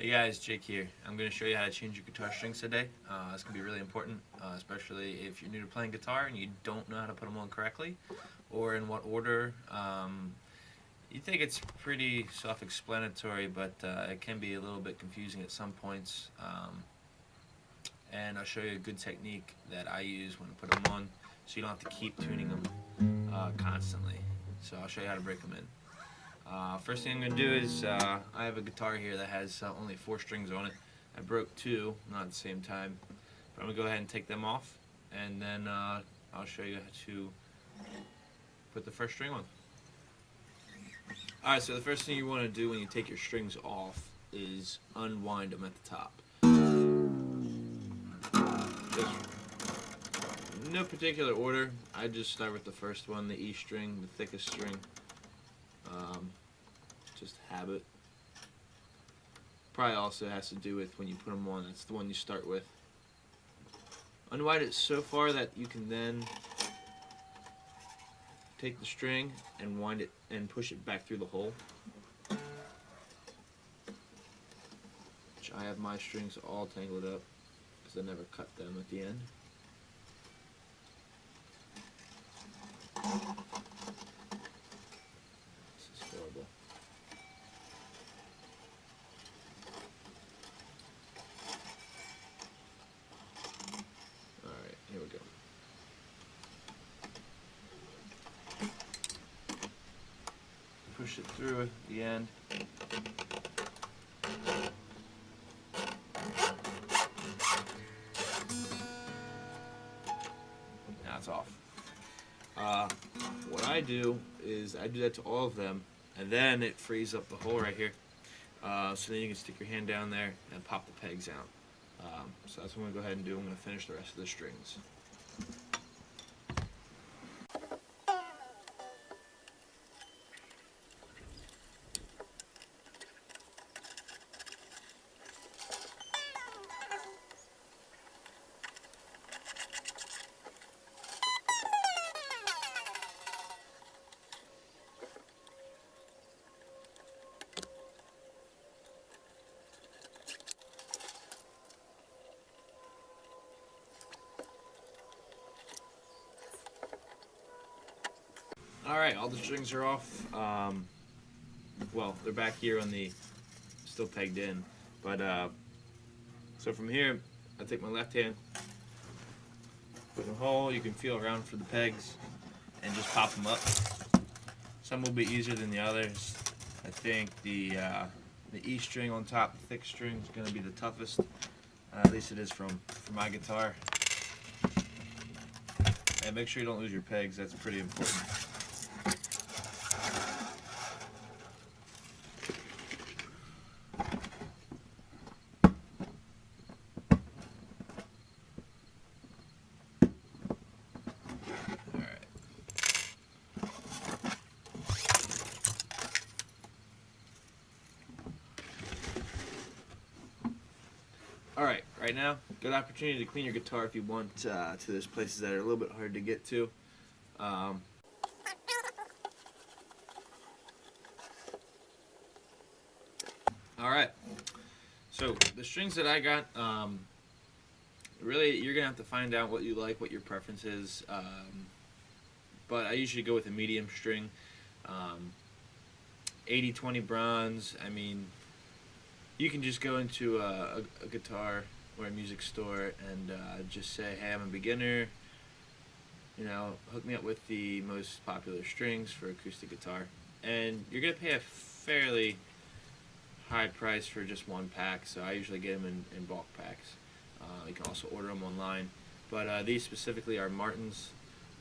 Hey guys, Jake here. I'm going to show you how to change your guitar strings today. It's going to be really important, especially if you're new to playing guitar and you don't know how to put them on correctly or in what order. You think it's pretty self-explanatory, but it can be a little bit confusing at some points. And I'll show you a good technique that I use when I put them on so you don't have to keep tuning them constantly. So I'll show you how to break them in. First thing I'm going to do is I have a guitar here that has only 4 strings on it. I broke 2, not at the same time, but I'm going to go ahead and take them off, and then I'll show you how to put the first string on. Alright, so the first thing you want to do when you take your strings off is unwind them at the top. No particular order, I just start with the first one, the E string, the thickest string. Just habit. Probably also has to do with when you put them on, that's the one you start with. Unwind it so far that you can then take the string and wind it and push it back through the hole. Which I have my strings all tangled up because I never cut them at the end. This is horrible. Alright, here we go. Push it through at the end. Now it's off. What I do is I do that to all of them, and then it frees up the hole right here. So then you can stick your hand down there and pop the pegs out. So that's what I'm going to go ahead and do. I'm going to finish the rest of the strings. Alright, all the strings are off. Well, they're back here on the, still pegged in. But, so from here, I take my left hand, put in the hole, you can feel around for the pegs, and just pop them up. Some will be easier than the others. I think the E string on top, the thick string, is going to be the toughest. At least it is for my guitar. And make sure you don't lose your pegs, that's pretty important. Alright, right now, good opportunity to clean your guitar if you want to those places that are a little bit hard to get to. Alright, so the strings that I got, really you're going to have to find out what you like, what your preference is, but I usually go with a medium string. 80-20 bronze, I mean, you can just go into a guitar or a music store and just say, hey, I'm a beginner, you know, hook me up with the most popular strings for acoustic guitar. And you're going to pay a fairly high price for just one pack, so I usually get them in bulk packs. You can also order them online. But these specifically are Martin's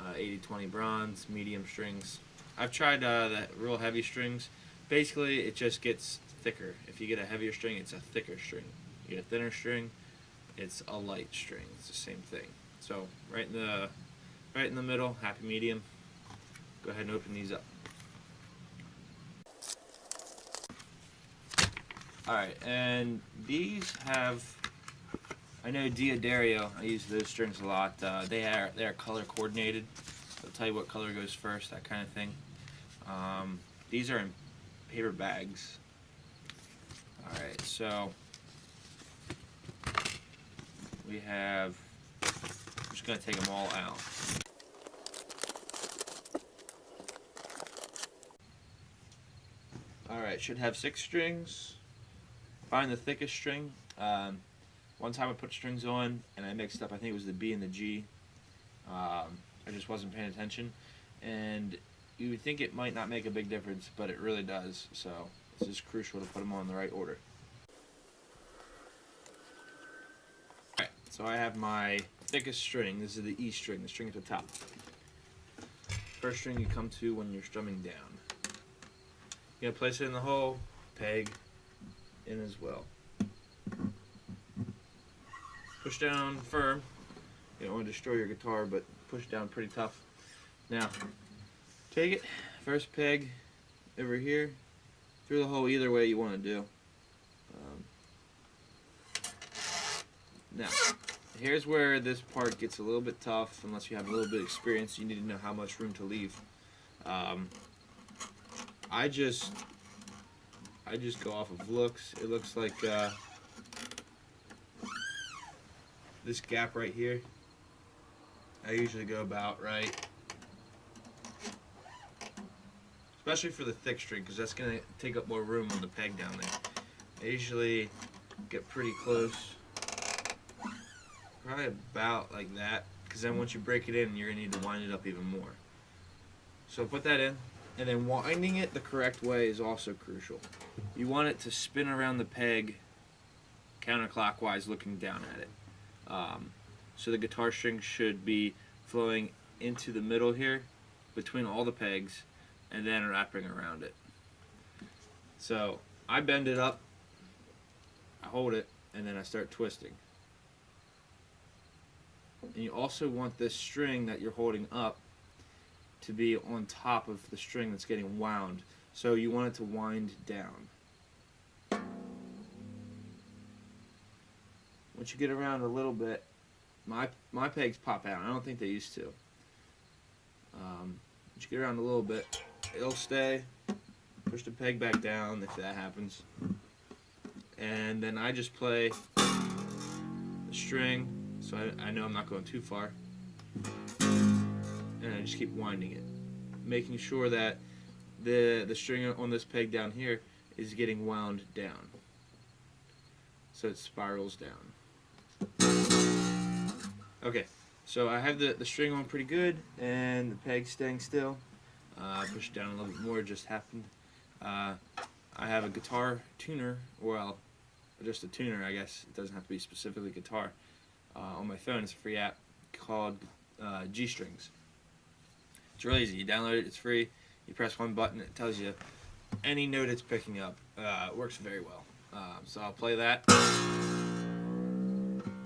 80-20 bronze, medium strings. I've tried the real heavy strings. Basically, it just gets thicker. If you get a heavier string, it's a thicker string. You get a thinner string, it's a light string. It's the same thing. So right in the middle, happy medium. Go ahead and open these up. Alright, and these have, I know Diodario, I use those strings a lot. They are color coordinated. They'll tell you what color goes first, that kind of thing. These are in paper bags. Alright, so we have, I'm just going to take them all out. Alright, should have 6 strings. Find the thickest string. One time I put strings on and I mixed up, I think it was the B and the G. I just wasn't paying attention. And you would think it might not make a big difference, but it really does. So it's just crucial to put them on in the right order. Alright, so I have my thickest string. This is the E string, the string at the top. First string you come to when you're strumming down. You're going to place it in the hole, peg in as well. Push down firm. You don't want to destroy your guitar, but push down pretty tough. Now, take it, first peg over here, through the hole either way you want to do. Now, here's where this part gets a little bit tough, unless you have a little bit of experience. You need to know how much room to leave. I just go off of looks. It looks like this gap right here. I usually go about right, especially for the thick string, because that's going to take up more room on the peg down there. I usually get pretty close, probably about like that, because then once you break it in, you're going to need to wind it up even more. So put that in, and then winding it the correct way is also crucial. You want it to spin around the peg counterclockwise, looking down at it. So the guitar string should be flowing into the middle here, between all the pegs, and then wrapping around it. So I bend it up, I hold it, and then I start twisting. And you also want this string that you're holding up to be on top of the string that's getting wound. So you want it to wind down. Once you get around a little bit, my pegs pop out. I don't think they used to. Once you get around a little bit, it'll stay. Push the peg back down if that happens. And then I just play the string, so I know I'm not going too far. And I just keep winding it, making sure that the string on this peg down here is getting wound down, so it spirals down. Okay, so I have the string on pretty good and the peg staying still. Push it down a little bit more, just happened. I have a guitar tuner, well, just a tuner, I guess. It doesn't have to be specifically guitar. On my phone, it's a free app called G Strings. It's really easy. You download it, it's free. You press one button, it tells you any note it's picking up. It works very well. So I'll play that.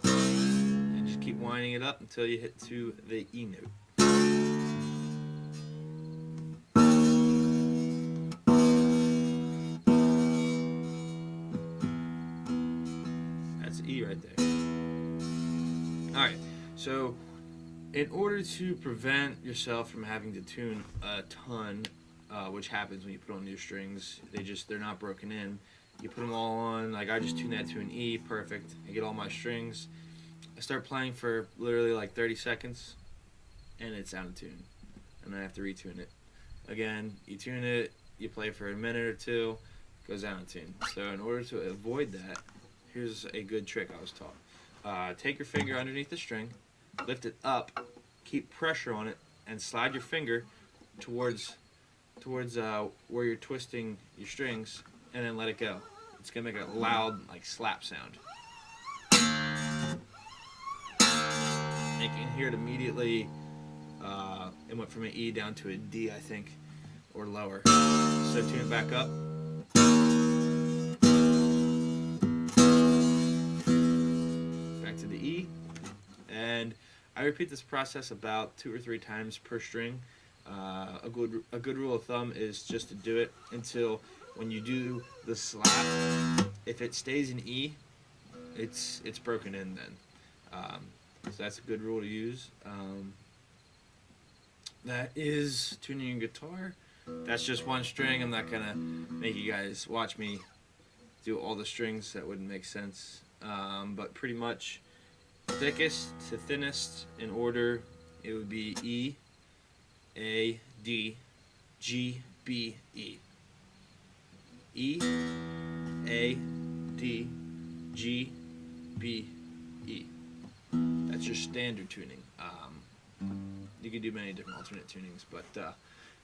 And just keep winding it up until you hit to the E note. That's E right there. Alright, so in order to prevent yourself from having to tune a ton, which happens when you put on new strings, they're not broken in. You put them all on, like I just tune that to an E, perfect. I get all my strings. I start playing for literally like 30 seconds, and it's out of tune. And I have to retune it. Again, you tune it, you play for a minute or two, it goes out of tune. So in order to avoid that, here's a good trick I was taught. Take your finger underneath the string, lift it up, keep pressure on it, and slide your finger towards where you're twisting your strings, and then let it go. It's gonna make a loud, like, slap sound. And you can hear it immediately. It went from an E down to a D, I think, or lower. So tune it back up. Back to the E. And I repeat this process about 2 or 3 times per string. A good rule of thumb is just to do it until when you do the slap, if it stays in E, it's broken in then. So that's a good rule to use. That is tuning your guitar. That's just one string. I'm not gonna make you guys watch me do all the strings. That wouldn't make sense. But pretty much, thickest to thinnest in order, it would be E, A, D, G, B, E. E, A, D, G, B, E. That's your standard tuning. You can do many different alternate tunings, but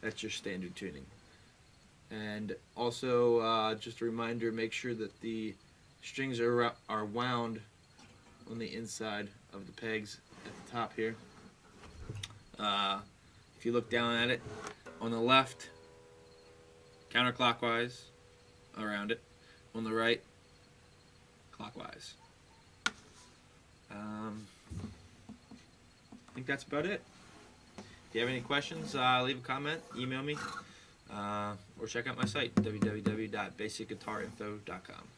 that's your standard tuning. And also, just a reminder, make sure that the strings are wound on the inside of the pegs at the top here. If you look down at it, on the left, counterclockwise around it. On the right, clockwise. I think that's about it. If you have any questions, leave a comment, email me, or check out my site, www.basicguitarinfo.com.